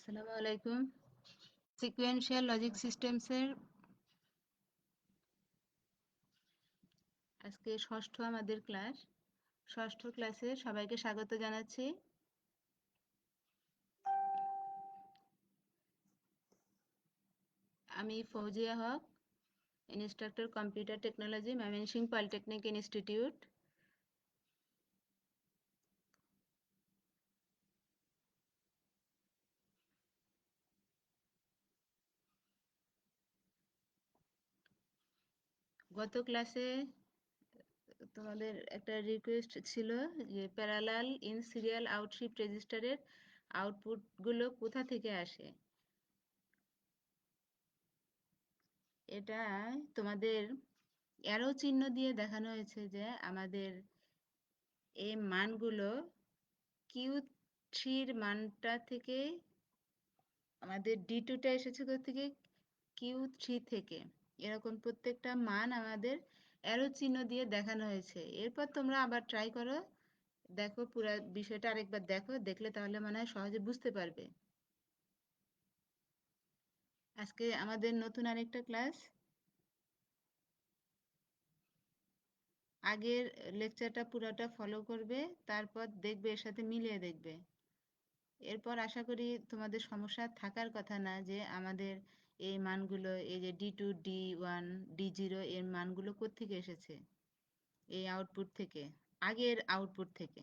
আসসালামু আলাইকুম। Sequential logic সিস্টেমসের আজকে ষষ্ঠ আমাদের ক্লাস। ষষ্ঠ ক্লাসে সবাইকে স্বাগত জানাচ্ছি। আমি Fauzia Haque, instructor computer technology, Mymensingh polytechnic institute. গত ক্লাসে তোমাদের একটা রিকোয়েস্ট ছিল যে প্যারালাল ইন সিরিয়াল আউটশিফট রেজিস্টারের আউটপুটগুলো কোথা থেকে আসে। এটা তোমাদের অ্যারো চিহ্ন দিয়ে দেখানো হয়েছে যে আমাদের এই মানগুলো Q3 মানটা থেকে আমাদের D2টা এসেছে কোথা থেকে, Q3 থেকে। এরকম প্রত্যেকটা মান আমাদের অ্যারো চিহ্ন দিয়ে দেখানো হয়েছে। এরপর তোমরা আবার ট্রাই করো, দেখো পুরো বিষয়টা আরেকবার দেখো, দেখলে তাহলে মনে হয় সহজে বুঝতে পারবে। আজকে আমাদের নতুন আরেকটা ক্লাস। আগের লেকচারটা পুরোটা ফলো করবে, তারপর দেখবে, এর সাথে মিলিয়ে দেখবে। এরপর আশা করি তোমাদের সমস্যা থাকার কথা না যে আমাদের এই মানগুলো, এই যে D2, D1, D0 এর মানগুলো কোত্থেকে এসেছে। এই আউটপুট থেকে, আগের আউটপুট থেকে,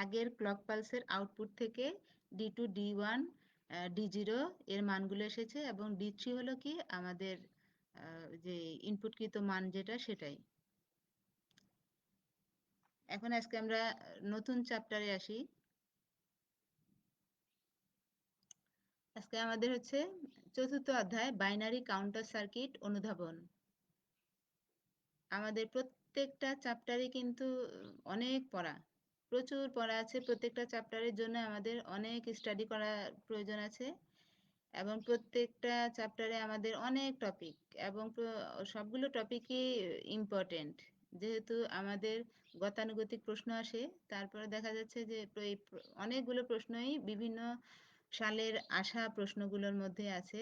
আগের ক্লক পালসের আউটপুট থেকে D2, D1, D0 এর মানগুলো এসেছে, এবং D3 হলো কি আমাদের যে ইনপুটকৃত মান যেটা সেটাই। এখন আজকে আমরা নতুন চ্যাপ্টারে আসি। আজকে আমাদের হচ্ছে চতুর্থ অধ্যায়, বাইনারি কাউন্টার সার্কিট অনুধাবন। আমাদের প্রত্যেকটা চ্যাপ্টারে কিন্তু অনেক পড়া, প্রচুর পড়া আছে। প্রত্যেকটা চ্যাপ্টারের জন্য আমাদের অনেক স্টাডি করার প্রয়োজন আছে, এবং প্রত্যেকটা চ্যাপ্টারে আমাদের অনেক টপিক, এবং সবগুলো টপিকই ইম্পর্টেন্ট। যেহেতু আমাদের গতানুগতিক প্রশ্ন আসে, তারপরে দেখা যাচ্ছে যে এই অনেকগুলো প্রশ্নই বিভিন্ন সালের আসা প্রশ্নগুলোর মধ্যে আছে।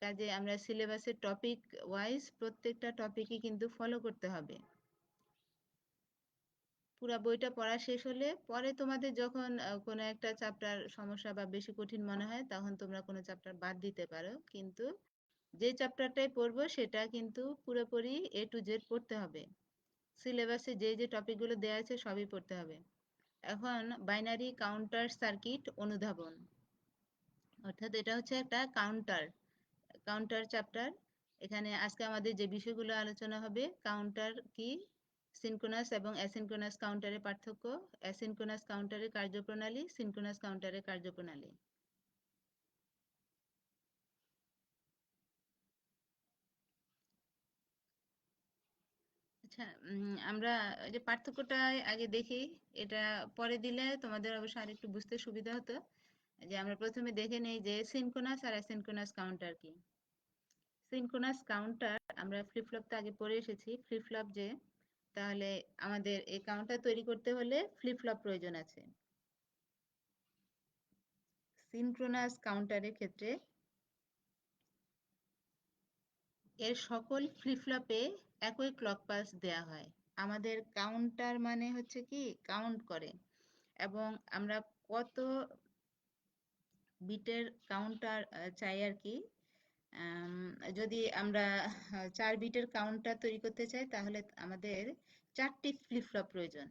কাজে আমরা সিলেবাসের টপিক ওয়াইজ প্রত্যেকটা টপিকই কিন্তু ফলো করতে হবে। পুরা বইটা পড়া শেষ হলে পরে তোমাদের যখন কোনো একটা চ্যাপ্টার সমস্যা বা বেশি কঠিন মনে হয়, তখন তোমরা কোনো চ্যাপ্টার বাদ দিতে পারো, কিন্তু যে চ্যাপ্টারটাই পড়বো সেটা কিন্তু পুরোপুরি A to Z পড়তে হবে। সিলেবাসে যে যে টপিকগুলো দেওয়া আছে সবই পড়তে হবে। এখন বাইনারি কাউন্টার সার্কিট অনুধাবন, অর্থাৎ এটা হচ্ছে একটা কাউন্টার কাউন্টার চ্যাপ্টার। এখানে আজকে আমাদের যে বিষয়গুলো আলোচনা হবে, কাউন্টার কি, সিনক্রোনাস এবং অ্যাসিনক্রোনাস কাউন্টারের পার্থক্য, অ্যাসিনক্রোনাস কাউন্টারের কার্যপ্রণালী, সিনক্রোনাস কাউন্টারের কার্যপ্রণালী। আচ্ছা, আমরা এই যে পার্থক্যটা আগে দেখি, এটা পরে দিলে তোমাদের অবশ্য আরেকটু বুঝতে সুবিধা হতো। যে আমরা প্রথমে দেখে নেই যে সিনক্রোনাস আর অ্যাসিনক্রোনাস কাউন্টার কি। সিনক্রোনাস কাউন্টার আমরা ফ্লিপ ফ্লপ তো আগে পড়ে এসেছি, ফ্লিপ ফ্লপ যে, তাহলে আমাদের এই কাউন্টার তৈরি করতে হলে ফ্লিপ ফ্লপ প্রয়োজন আছে। সিনক্রোনাস কাউন্টারের ক্ষেত্রে এর সকল ফ্লিপ ফ্লপে একই ক্লক পালস দেয়া হয়। আমাদের কাউন্টার মানে হচ্ছে কি কাউন্ট করে, এবং আমরা কত বিটের কাউন্টার চাই আর কি। যদি আমরা 4 বিটের কাউন্টার তৈরি করতে চাই, তাহলে আমাদের 4টি ফ্লিপ ফ্লপ প্রয়োজন।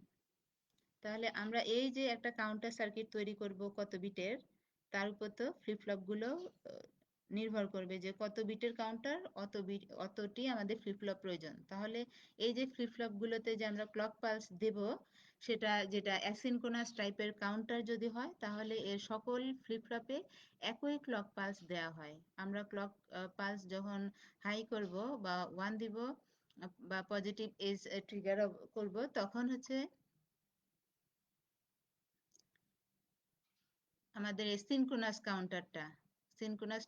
তাহলে আমরা এই যে একটা কাউন্টার সার্কিট তৈরি করব কত বিটের, তার উপর তো ফ্লিপ ফ্লপ গুলো নির্ভর করবে যে কত বিটের কাউন্টার, অত বিট অতটি আমাদের ফ্লিপ ফ্লপ প্রয়োজন। তাহলে এই যে ফ্লিপ ফ্লপ গুলোতে যে আমরা ক্লক পালস দেব, সেটা যেটা অ্যাসিনক্রোনাস টাইপের কাউন্টার যদি হয়, তাহলে এর সকল ফ্লিপ ফ্লপে একই ক্লক পালস দেওয়া হয়। আমরা ক্লক পালস যখন হাই করব বা 1 দিব, বা পজিটিভ এজ ট্রিগার করব, তখন হচ্ছে আমাদের এই সিনক্রোনাস কাউন্টারটা, সিনক্রোনাস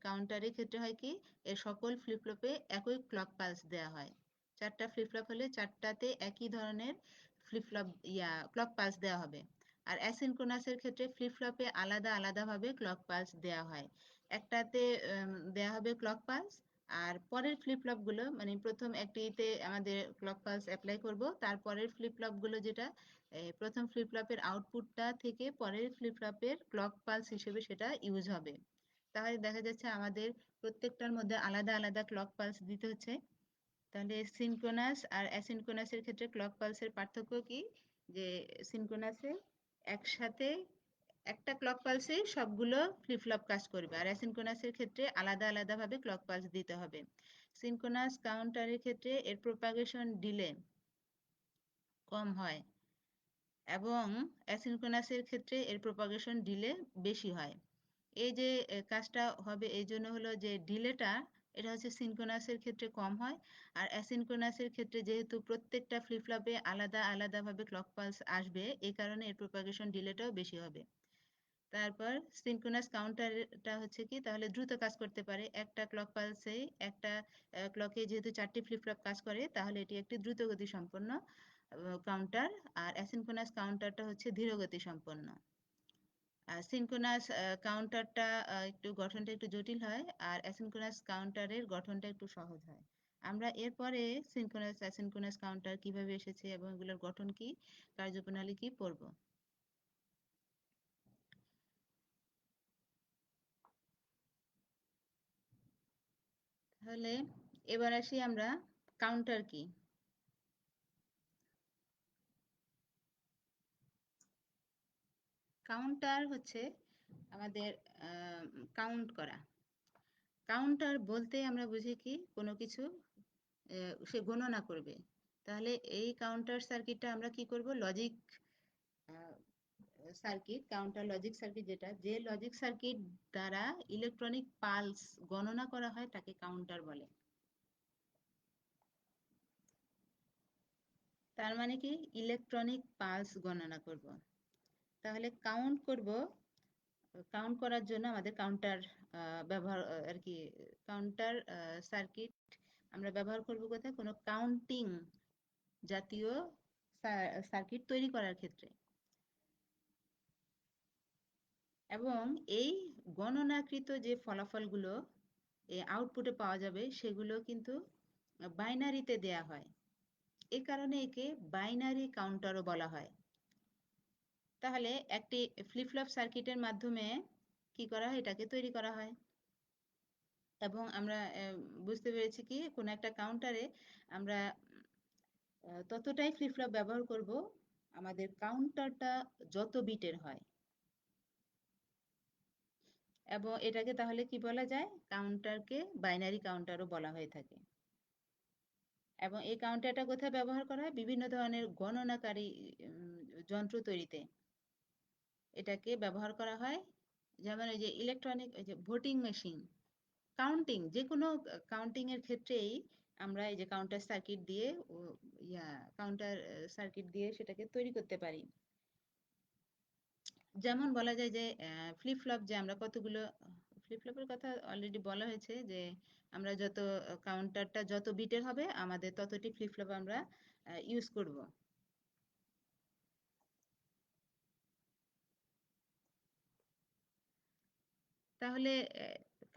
কাউন্টারের ক্ষেত্রে হয় কি, এর সকল ফ্লিপ ফ্লপে একই ক্লক পালস দেওয়া হয়। 4টা ফ্লিপ ফ্লপ হলে 4টাতে একই ধরনের ফ্লিপ ফ্লপ ক্লক পালস দেওয়া হবে। আর অ্যাসিনক্রোনাসের ক্ষেত্রে ফ্লিপ ফ্লপে আলাদা আলাদাভাবে ক্লক পালস দেওয়া হয়। একটাতে দেওয়া হবে ক্লক পালস, আর পরের ফ্লিপ ফ্লপগুলো মানে প্রথম একটিতে আমাদের ক্লক পালস অ্যাপ্লাই করব, তারপরের ফ্লিপ ফ্লপগুলো যেটা প্রথম ফ্লিপ ফ্লপের আউটপুটটা থেকে পরের ফ্লিপ ফ্লপের ক্লক পালস হিসেবে সেটা ইউজ হবে। তাহলে দেখা যাচ্ছে আমাদের প্রত্যেকটার মধ্যে আলাদা আলাদা ক্লক পালস দিতে হচ্ছে। তাহলে সিনক্রোনাস আর অ্যাসিনক্রোনাসের ক্ষেত্রে ক্লক পালসের পার্থক্য কি, যে সিনক্রোনাসে একসাথে একটা ক্লক পালসে সবগুলো ফ্লিপ ফ্লপ কাজ করবে, আর অ্যাসিনক্রোনাসের ক্ষেত্রে আলাদা আলাদাভাবে ক্লক পালস দিতে হবে। সিনক্রোনাস কাউন্টারের ক্ষেত্রে এর প্রপাগেশন ডিলে কম হয় এবং অ্যাসিনক্রোনাসের ক্ষেত্রে এর প্রপাগেশন ডিলে বেশি হয়। এই যে কাজটা হবে এই জন্য হলো যে ডিলেটা, এটা হচ্ছে সিনক্রোনাসের ক্ষেত্রে কম হয়, আর অ্যাসিনক্রোনাসের ক্ষেত্রে যেহেতু প্রত্যেকটা ফ্লিপ ফ্লপে আলাদা আলাদাভাবে ক্লক পালস আসবে, এই কারণে এর প্রপাগেশন ডিলেটাও বেশি হবে। তারপর সিনক্রোনাস কাউন্টারটা হচ্ছে কি, তাহলে দ্রুত কাজ করতে পারে। একটা ক্লক পালসে একটা ক্লকে যেহেতু 4টি ফ্লিপ ফ্লপ কাজ করে, তাহলে এটি একটি দ্রুত গতি সম্পন্ন কাউন্টার। আর অ্যাসিনক্রোনাস কাউন্টারটা হচ্ছে ধীর গতি সম্পন্ন। সিনক্রোনাস কাউন্টারটা একটু গঠনটা একটু জটিল হয়, আর অ্যাসিনক্রোনাস কাউন্টারের গঠনটা একটু সহজ হয়। আমরা এরপরে সিনক্রোনাস অ্যাসিনক্রোনাস কাউন্টার কিভাবে এসেছে এবং এগুলোর গঠন কি, কার্যপ্রণালী কি পড়ব। তাহলে এবার আসি আমরা কাউন্টার কি। কাউন্টার হচ্ছে আমাদের কাউন্ট করা। কাউন্টার বলতে আমরা বুঝি কি, কোনো কিছু সে গণনা করবে। তাহলে এই কাউন্টার সার্কিটটা আমরা কি করব, logic circuit, counter logic circuit, যেটা যে লজিক সার্কিট দ্বারা ইলেকট্রনিক পালস গণনা করা হয় তাকে কাউন্টার বলে। তার মানে কি, ইলেকট্রনিক পালস গণনা করব। তাহলে কাউন্ট করব, কাউন্ট করার জন্য আমাদের কাউন্টার ব্যবহার আর কি, কাউন্টার সার্কিট আমরা ব্যবহার করব কোথায়, কোনো কাউন্টিং জাতীয় সার্কিট তৈরি করার ক্ষেত্রে। এবং এই গণনাকৃত যে ফলাফলগুলো আউটপুটে পাওয়া যাবে সেগুলো কিন্তু বাইনারিতে দেয়া হয়, এ কারণে একে বাইনারি কাউন্টারও বলা হয়। তাহলে একটি ফ্লিপ ফ্লপ সার্কিটের মাধ্যমে কি করা হয়, এটাকে তৈরি করা হয়। এবং আমরা বুঝতে পেরেছি কি, কোন একটা কাউন্টারে আমরা ততটাই ফ্লিপ ফ্লপ ব্যবহার করব আমাদের কাউন্টারটা যত বিটের হয়। এবং এটাকে তাহলে কি বলা যায়, কাউন্টারকে বাইনারি কাউন্টারও বলা হয়ে থাকে। এবং এই কাউন্টারটা কোথায় ব্যবহার করা হয়, বিভিন্ন ধরনের গণনাকারী যন্ত্র তৈরিতে এটাকে ব্যবহার করা হয়। যেমন এই যে ইলেকট্রনিক, এই যে ভোটিং মেশিন, কাউন্টিং, যে কোনো কাউন্টিং এর ক্ষেত্রেই আমরা এই যে কাউন্টার সার্কিট দিয়ে কাউন্টার সার্কিট দিয়ে সেটাকে তৈরি করতে পারি। যেমন বলা যায় যে ফ্লিপ ফ্লপ, যে আমরা কতগুলো ফ্লিপ ফ্লপের কথা অলরেডি বলা হয়েছে, যে আমরা যত কাউন্টারটা যত বিটের হবে আমাদের ততটি ফ্লিপ ফ্লপ আমরা ইউজ করব। তাহলে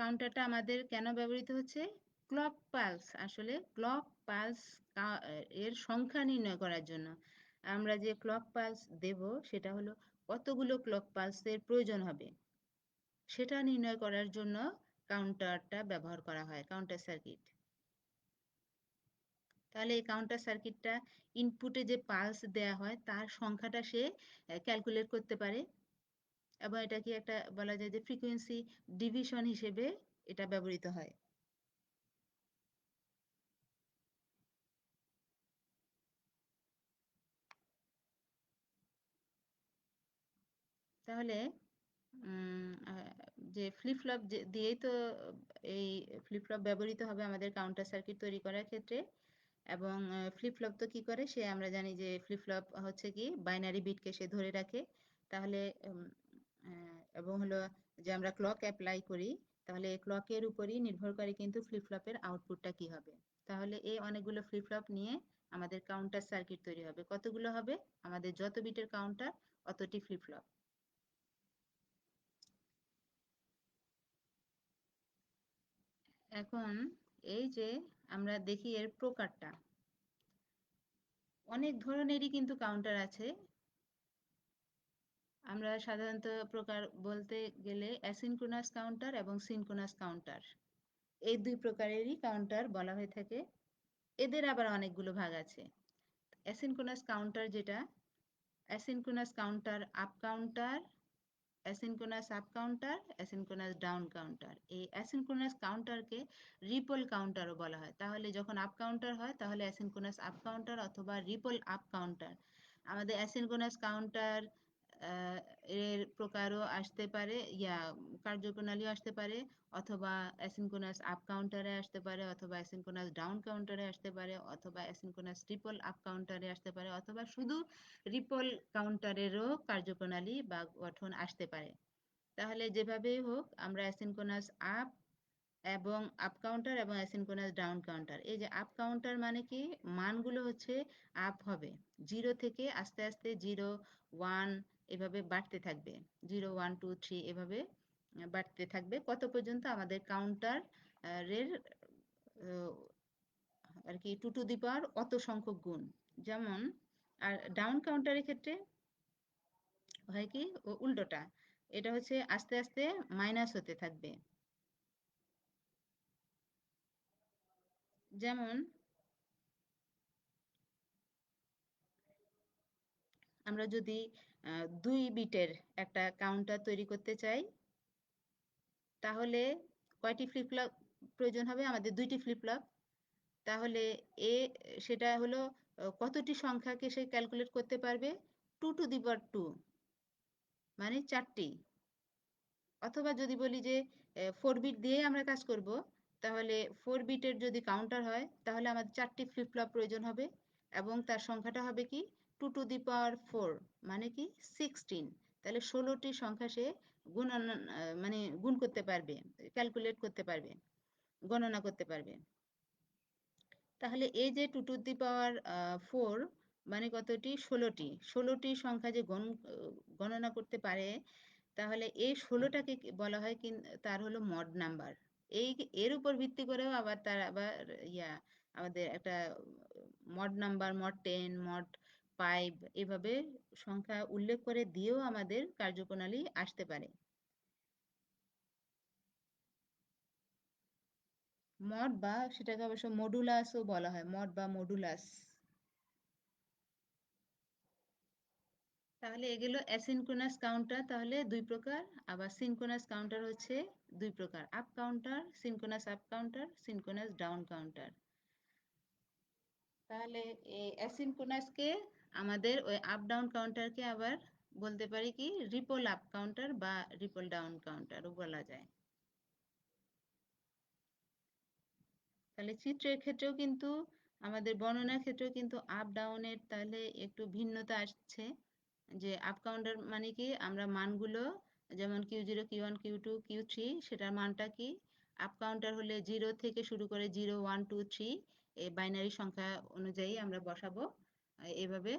কাউন্টারটা আমাদের কেন ব্যবহৃত হচ্ছে, ক্লক পালস, আসলে ক্লক পালস এর সংখ্যা নির্ণয় করার জন্য। আমরা যে ক্লক পালস দেব সেটা হলো কতগুলো ক্লক পালসের প্রয়োজন হবে সেটা নির্ণয় করার জন্য কাউন্টারটা ব্যবহার করা হয়, কাউন্টার সার্কিট। তাহলে এই কাউন্টার সার্কিটটা ইনপুটে যে পালস দেয়া হয় তার সংখ্যাটা সে ক্যালকুলেট করতে পারে, এবং এটা কি একটা বলা যায় যে ফ্রিকোয়েন্সি ডিভিশন হিসেবে এটা ব্যবহৃত হয়। তাহলে যে ফ্লিপ ফ্লপ দিয়েই তো এই ফ্লিপ ফ্লপ ব্যবহৃত হবে আমাদের কাউন্টার সার্কিট তৈরি করার ক্ষেত্রে। এবং ফ্লিপ ফ্লপ তো কি করে, সে আমরা জানি যে ফ্লিপ ফ্লপ হচ্ছে কি বাইনারি বিটকে সে ধরে রাখে। তাহলে এবং হলো যে আমরা ক্লক অ্যাপ্লাই করি, তাহলে ক্লকের উপরই নির্ভর করে কিন্তু ফ্লিপ ফ্লপের আউটপুটটা কি হবে। তাহলে এই অনেকগুলো ফ্লিপ ফ্লপ নিয়ে আমাদের কাউন্টার সার্কিট তৈরি হবে। কতগুলো হবে? আমাদের যত বিটের কাউন্টার অতটি ফ্লিপ ফ্লপ। এখন এই যে আমরা দেখি এর প্রকারটা, অনেক ধরনেরই কিন্তু কাউন্টার আছে। আমরা সাধারণত প্রকার বলতে গেলে অ্যাসিনক্রোনাস কাউন্টার এবং সিনক্রোনাস কাউন্টার, এই দুই প্রকারেরই কাউন্টার বলা হয়ে থাকে। এদের আবার অনেকগুলো ভাগ আছে। অ্যাসিনক্রোনাস কাউন্টার যেটা, asynchronous counter up counter, asynchronous up counter, asynchronous down counter. এই অ্যাসিনক্রোনাস কাউন্টারকে রিপল কাউন্টারও বলা হয়। তাহলে যখন আপ কাউন্টার হয় তাহলে অ্যাসিনক্রোনাস আপ কাউন্টার অথবা রিপল আপ কাউন্টার। আমাদের অ্যাসিনক্রোনাস কাউন্টার এর প্রকারও আসতে পারে, কার্যপ্রণালীও আসতে পারে, অথবা অ্যাসিনক্রোনাস আপ কাউন্টারে আসতে পারে, অথবা অ্যাসিনক্রোনাস ডাউন কাউন্টারে আসতে পারে, অথবা অ্যাসিনক্রোনাস রিপল আপ কাউন্টারে আসতে পারে, অথবা শুধু রিপল কাউন্টারেরও কার্যপ্রণালী বা গঠন আসতে পারে। তাহলে যেভাবেই হোক আমরা অ্যাসিনক্রোনাস আপ এবং আপ কাউন্টার এবং অ্যাসিনক্রোনাস ডাউন কাউন্টার, এই যে আপ কাউন্টার মানে কি, মানগুলো হচ্ছে আপ হবে, জিরো থেকে আস্তে আস্তে 0 1 এভাবে বাড়তে থাকবে, 0 1 2 3 এভাবে বাড়তে থাকবে, কত পর্যন্ত আমাদের কাউন্টার এর আর কি 2 টু দি পাওয়ার অত সংখ্যক গুণ। যেমন আর ডাউন কাউন্টারের ক্ষেত্রে হয় কি উল্টোটা, এটা হচ্ছে আস্তে আস্তে মাইনাস হতে থাকবে। যেমন আমরা যদি 2 বিটের একটা কাউন্টার তৈরি করতে চাই, তাহলে কয়টি ফ্লিপ ফ্লপ প্রয়োজন হবে? আমাদের 2টি ফ্লিপ ফ্লপ। তাহলে এ সেটা হলো কতটি সংখ্যাকে সে ক্যালকুলেট করতে পারবে? 2 টু দি পাওয়ার 2, মানে 4টি। অথবা যদি বলি যে 4 বিট দিয়ে আমরা কাজ করব, তাহলে 4 বিটের যদি কাউন্টার হয় তাহলে আমাদের 4টি ফ্লিপ ফ্লপ প্রয়োজন হবে, এবং তার সংখ্যাটা হবে কি 2 টু দি পাওয়ার 4, মানে কি 16। তাহলে 16টি সংখ্যা সে মানে গুণ করতে পারবে, ক্যালকুলেট করতে পারবে, গণনা করতে পারবে। তাহলে এই যে 2 টু দি পাওয়ার 4 মানে কতটি? 16টি। 16টি সংখ্যা যে গণনা করতে পারে, তাহলে এই 16টাকে বলা হয় তার হলো মড নাম্বার। এই এর উপর ভিত্তি করেও আবার তার আবার আমাদের একটা মড নাম্বার, মড 10, মড 5 এভাবে সংখ্যা উল্লেখ করে দিয়েও আমাদের কার্যপ্রণালী আসতে পারে। মড বা সেটাকে অবশ্য মডুলাসও বলা হয়, মড বা মডুলাস। তাহলে এগুলো অ্যাসিনক্রোনাস কাউন্টার তাহলে দুই প্রকার, আবার সিনক্রোনাস কাউন্টার হচ্ছে দুই প্রকার, up counter, synchronous up counter, synchronous down counter. তাহলে এই অ্যাসিনক্রোনাসকে আমাদের ওই আপ ডাউন কাউন্টারকে আবার বলতে পারি কি রিপল আপ কাউন্টার বা রিপল ডাউন কাউন্টারও বলা যায়। তাহলে চিত্রের ক্ষেত্রেও কিন্তু, আমাদের বর্ণনার ক্ষেত্রেও কিন্তু আপ ডাউনের তাহলে একটু ভিন্নতা আসছে। যে আপ কাউন্টার মানে কি, আমরা মানগুলো যেমন Q0 Q1 Q2 Q3 সেটার মানটা কি, আপ কাউন্টার হলে 0 থেকে শুরু করে 0 1 2 3 এই বাইনারি সংখ্যা অনুযায়ী আমরা বসাবো এভাবে।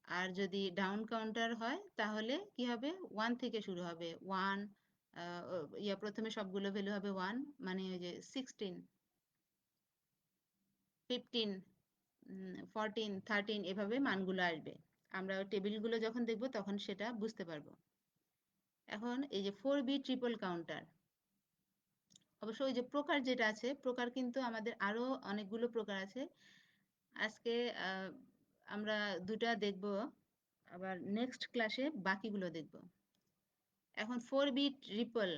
আর যদি ডাউন কাউন্টার হয় তাহলে কি হবে, 1 থেকে শুরু হবে, 1 প্রথমে সবগুলো ভ্যালু হবে 1, মানে ওই যে 16 15 14 13 এভাবে মানগুলো আসবে। আমরা টেবিলগুলো যখন দেখব তখন সেটা বুঝতে পারবো। এখন এই যে 4 বিট ট্রিপল কাউন্টার, অবশ্য ওই যে প্রকার যেটা আছে, প্রকার কিন্তু আমাদের আরো অনেকগুলো প্রকার আছে। আজকে আমরা দুটা দেখব, আবার নেক্সট ক্লাসে বাকিগুলো দেখব। এখন 4 বিট রিপল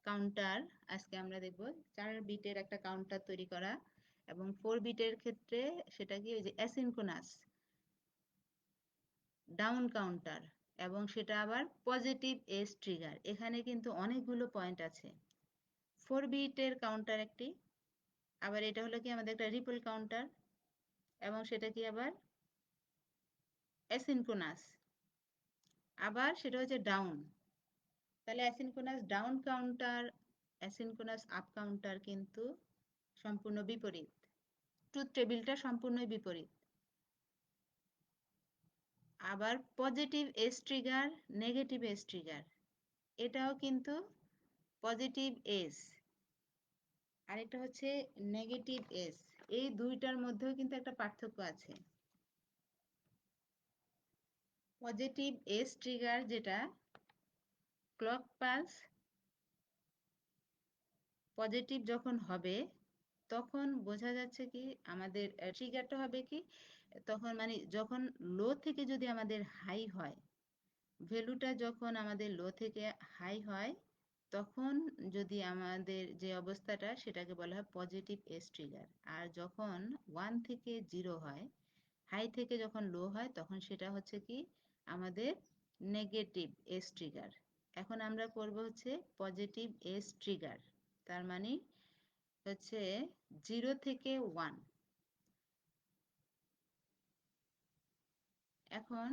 কাউন্টার আজকে আমরা দেখব, 4 বিটের একটা কাউন্টার তৈরি করা, এবং 4 বিটের ক্ষেত্রে সেটা কি ওই যে অ্যাসিনক্রোনাস ডাউন কাউন্টার, এবং সেটা আবার পজিটিভ এজ ট্রিগার। এখানে কিন্তু অনেকগুলো পয়েন্ট আছে। 4 বিটের কাউন্টার একটি, আবার এটা হলো কি আমাদের একটা রিপল কাউন্টার, এবং সেটা কি আবার অ্যাসিনক্রোনাস, আবার সেটা হচ্ছে ডাউন। তাহলে asynchronous down counter, asynchronous up counter কিন্তু সম্পূর্ণ বিপরীত, ট্রুথ টেবিলটা সম্পূর্ণই বিপরীত। আবার positive edge trigger, negative edge trigger, এটাও কিন্তু পজিটিভ এজ, আরেকটা হচ্ছে নেগেটিভ এজ। এই দুইটার মধ্যেও কিন্তু একটা পার্থক্য আছে। পজিটিভ এজ ট্রিগার যেটা, ক্লক পালস পজিটিভ যখন হবে তখন বোঝা যাচ্ছে কি আমাদের ট্রিগারটা হবে কি, তখন মানে যখন লো থেকে যদি আমাদের হাই হয়, ভ্যালুটা যখন আমাদের লো থেকে হাই হয়, তখন যদি আমাদের যে অবস্থাটা সেটাকে বলা হয় পজিটিভ এজ ট্রিগার। আর যখন 1 থেকে 0 হয়, হাই থেকে যখন লো হয়, তখন সেটা হচ্ছে কি আমাদের নেগেটিভ এজ ট্রিগার। এখন আমরা করব হচ্ছে পজিটিভ এজ ট্রিগার, তার মানে হচ্ছে 0 থেকে 1। এখন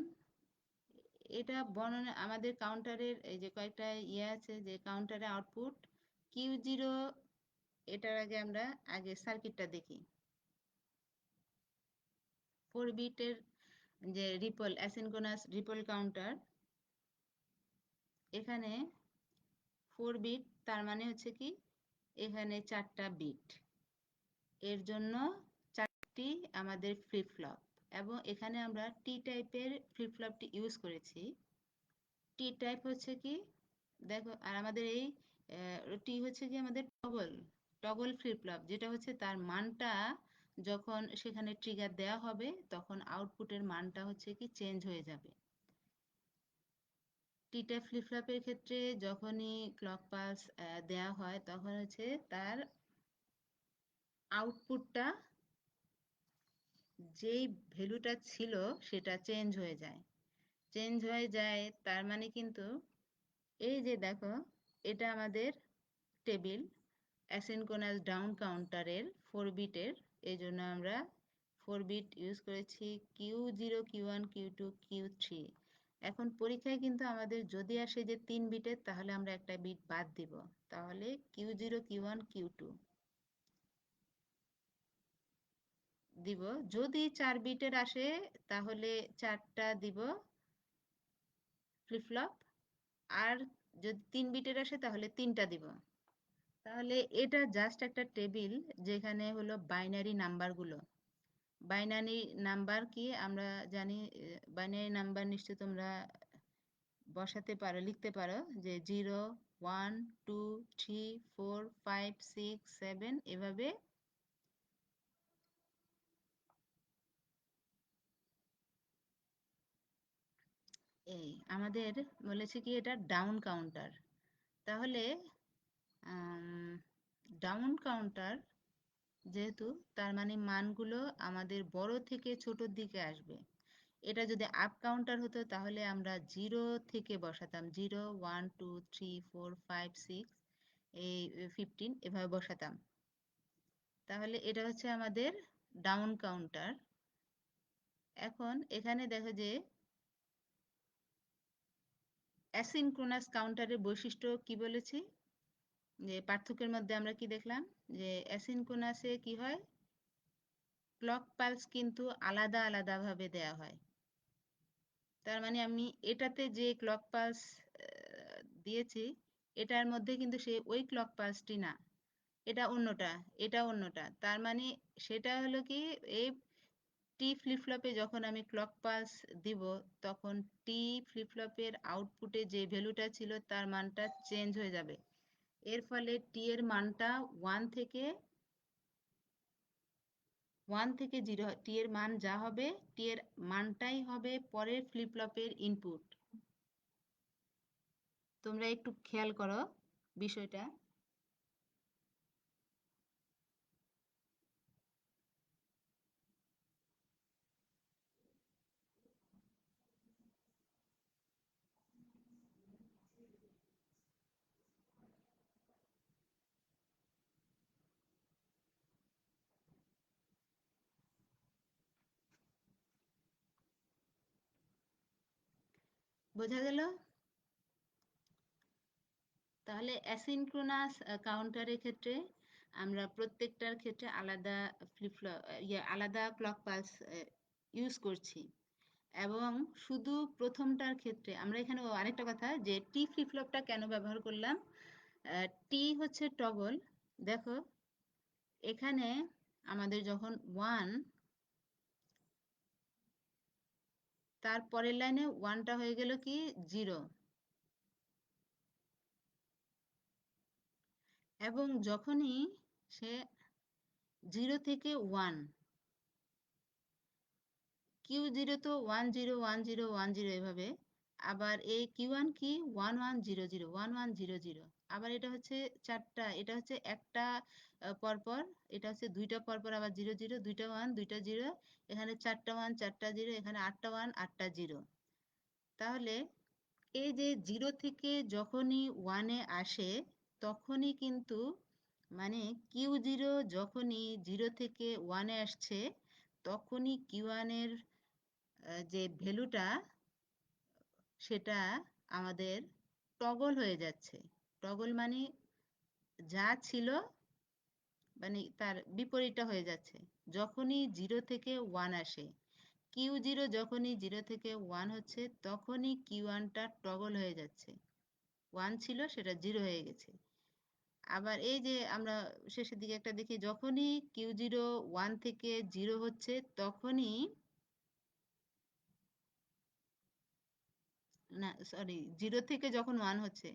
এটা বর্ণনা আমাদের কাউন্টারের এই যে কয়েকটা ইয়ে আছে, যে কাউন্টারে আউটপুট Q0, এটার আগে আমরা আগে সার্কিটটা দেখি। 4 বিটের যে রিপল, অ্যাসিনক্রোনাস রিপল কাউন্টার, এখানে 4 বিট, তার মানে হচ্ছে কি এখানে 4টা বিট, এর জন্য 4টি আমাদের ফ্লিপ ফ্লপ, এবং এখানে আমরা টি টাইপের ফ্লিপ ফ্লপটি ইউজ করেছি। টি টাইপ হচ্ছে কি দেখো, আর আমাদের এই টি হচ্ছে কি আমাদের টগল, টগল ফ্লিপ ফ্লপ, যেটা হচ্ছে তার মানটা যখন সেখানে ট্রিগার দেওয়া হবে তখন আউটপুটের মানটা হচ্ছে কি চেঞ্জ হয়ে যাবে। টি টাইপ ফ্লিপ ফ্লপের ক্ষেত্রে যখনই ক্লক পালস দেওয়া হয় তখন হচ্ছে তার আউটপুটটা যেই ভ্যালুটা ছিল সেটা চেঞ্জ হয়ে যায়। চেঞ্জ হয়ে যায় তার মানে কিন্তু এই যে দেখো, এটা আমাদের টেবিল অ্যাসিনক্রোনাস ডাউন কাউন্টারের 4 বিটের, এই জন্য আমরা 4 বিট ইউজ করেছি, Q0 Q1 Q2 Q3। এখন পরীক্ষায় কিন্তু আমাদের যদি আসে যে 3 বিটের, তাহলে আমরা একটা বিট বাদ দিব, তাহলে Q0 Q1 Q2 দিব। যদি 4 বিটের আসে তাহলে 4টা দিব ফ্লিপ ফ্লপ, আর যদি 3 বিটের আসে তাহলে 3টা দিব। তাহলে এটা জাস্ট একটা টেবিল যেখানে হলো বাইনারি নাম্বারগুলো। বাইনারি নাম্বার কি আমরা জানি, বাইনারি নাম্বার নিশ্চয়ই তোমরা বসাতে পারো, লিখতে পারো যে 0 1 2 3 4 5 6 7 এভাবে। এই আমাদের বলেছে কি এটা ডাউন কাউন্টার, তাহলে ডাউন কাউন্টার যেহেতু, তার মানে মানগুলো আমাদের বড় থেকে ছোটর দিকে আসবে। এটা যদি আপ কাউন্টার হতো তাহলে আমরা 0 থেকে বসাতাম, 0 1 2 3 4 5 6 এই 15 এভাবে বসাতাম। তাহলে এটা হচ্ছে আমাদের ডাউন কাউন্টার। এখন এখানে দেখো যে অ্যাসিনক্রোনাস কাউন্টারের বৈশিষ্ট্য কি বলেছি, যে পার্থক্যের মধ্যে আমরা কি দেখলাম, যে অ্যাসিনক্রোনাসে কি হয়, ক্লক পালস কিন্তু আলাদা আলাদা ভাবে দেয়া হয়। তার মানে আমি এটাতে যে ক্লক পালস দিয়েছি, এটার মধ্যে কিন্তু সে ওই ক্লক পালসটি না, এটা অন্যটা, এটা অন্যটা। তার মানে সেটা হলো কি, এই টি ফ্লিপ ফ্লপে যখন আমি ক্লক পালস দিব, তখন টি ফ্লিপ ফ্লপের আউটপুটে যে ভ্যালুটা ছিল তার মানটা চেঞ্জ হয়ে যাবে। এর ফলে টি এর মানটা 1 থেকে 0, টি এর মান যা হবে, টি এর মানটাই হবে পরের ফ্লিপ ফ্লপের ইনপুট। তোমরা একটু খেয়াল করো বিষয়টা। বোঝা গেল? তাহলে অ্যাসিনক্রোনাস কাউন্টারের ক্ষেত্রে আমরা প্রত্যেকটার ক্ষেত্রে আলাদা ফ্লিপ ফ্লপ, আলাদা ক্লক পালস ইউজ করছি। এবং শুধু প্রথমটার ক্ষেত্রে আমরা এখানে আরেকটা কথা যে টি ফ্লিপ ফ্লপটা কেন ব্যবহার করলাম। টি হচ্ছে টগল। দেখো এখানে আমাদের যখন 1, তার পরের লাইনে 1টা হয়ে গেল কি 0, এবং যখনই সে 0 থেকে 1, Q0 তো 101010 এভাবে, আবার এই Q1 কি 1100 1100, আবার এটা হচ্ছে চারটা, এটা হচ্ছে একটা পরপর, এটা হচ্ছে দুইটা পরপর, আবার 00, দুইটা 1 দুইটা 0, এখানে চারটা 1 চারটা 0, এখানে আটটা 1 আটটা 0। তাহলে এই যে 0 থেকে যখনই 1-এ আসে তখনই কিন্তু মানে Q0 যখনই 0 থেকে 1-এ আসছে তখনই Q1 এর যে ভ্যালুটা সেটা আমাদের টগল হয়ে যাচ্ছে। টগল মানে যা ছিল মানে তার বিপরীতটা হয়ে যাচ্ছে যখনই 0 থেকে 1 আসে। Q0 যখনই 0 থেকে 1 হচ্ছে তখনই Q1টা টগল হয়ে যাচ্ছে, 1 ছিল সেটা 0 হয়ে গেছে। আবার এই যে আমরা শেষের দিকে একটা দেখি, যখনই Q0 1 থেকে 0 হচ্ছে তখনই, না সরি, 0 থেকে যখন 1 হচ্ছে,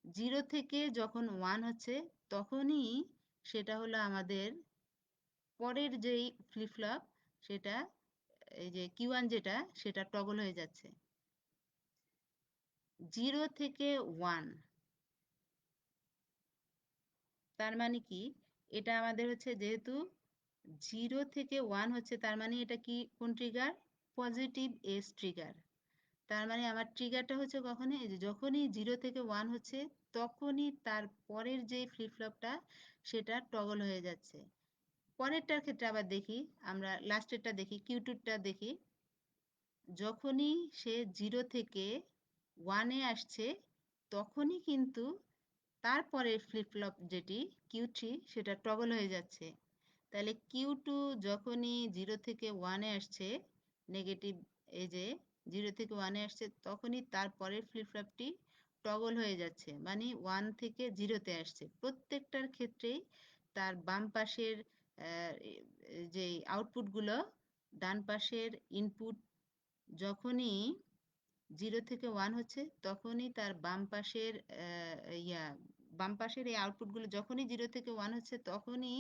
0 থেকে যখন 1 হচ্ছে তখনই সেটা হলো আমাদের পরের যেই ফ্লিপ ফ্লপ, সেটা এই যে Q1 যেটা সেটা টগল হয়ে যাচ্ছে। 0 থেকে 1, তার মানে কি এটা আমাদের হচ্ছে যেহেতু 0 থেকে 1 হচ্ছে, তার মানে এটা কি কোন ট্রিগার? Positive edge trigger. তার মানে আমার ট্রিগারটা হচ্ছে কখনই এই যে যখনই 0 থেকে 1 হচ্ছে তখনই তার পরের যে ফ্লিপ ফ্লপটা সেটা টগল হয়ে যাচ্ছে। পরেরটার ক্ষেত্রে আবার দেখি, আমরা লাস্টেরটা দেখি, Q2টা দেখি। যখনই সে 0 থেকে 1-এ আসছে তখনই কিন্তু তারপরের ফ্লিপ ফ্লপ যেটি Q3 সেটা টগল হয়ে যাচ্ছে। তাহলে Q2 যখনই 0 থেকে 1-এ আসছে, নেগেটিভ এই যে 0 থেকে 1-এ আসছে তখনই তারপরের ফ্লিপ ফ্লপটি টগল হয়ে যাচ্ছে, মানে 1 থেকে 0-তে আসছে। প্রত্যেকটার ক্ষেত্রেই তার বাম পাশের যে আউটপুটগুলো ডান পাশের ইনপুট যখনই 0 থেকে 1 হচ্ছে তখনই তার বাম পাশের ইয়া বাম পাশের এই আউটপুটগুলো যখনই 0 থেকে 1 হচ্ছে তখনই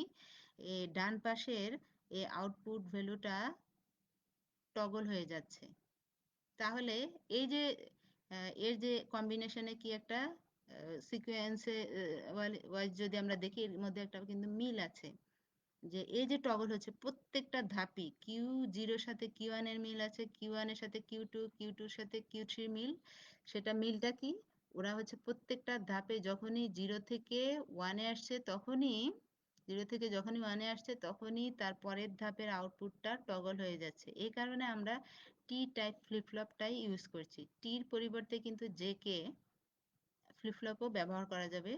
ডান পাশের এই আউটপুট ভ্যালুটা টগল হয়ে যাচ্ছে। তাহলে এই যে এর যে কম্বিনেশনে কি একটা সিকোয়েন্সে ওয়াইজ যদি আমরা দেখি এর মধ্যে একটা কিন্তু মিল আছে, যে এই যে টগল হচ্ছে প্রত্যেকটা ধাপই Q0 সাথে Q1 এর মিল আছে, Q1 এর সাথে Q2, Q2 এর সাথে Q3 মিল। সেটা মিলটা কি, ওরা হচ্ছে প্রত্যেকটা ধাপে যখনই 0 থেকে 1-এ আসছে তখনই, 0 থেকে যখনই 1-এ আসছে তখনই তার পরের ধাপের আউটপুটটা টগল হয়ে যাচ্ছে। এই কারণে আমরা টি টাইপ ফ্লিপ ফ্লপটাই ইউজ করছি। টির পরিবর্তে কিন্তু জে কে ফ্লিপ ফ্লপও ব্যবহার করা যাবে।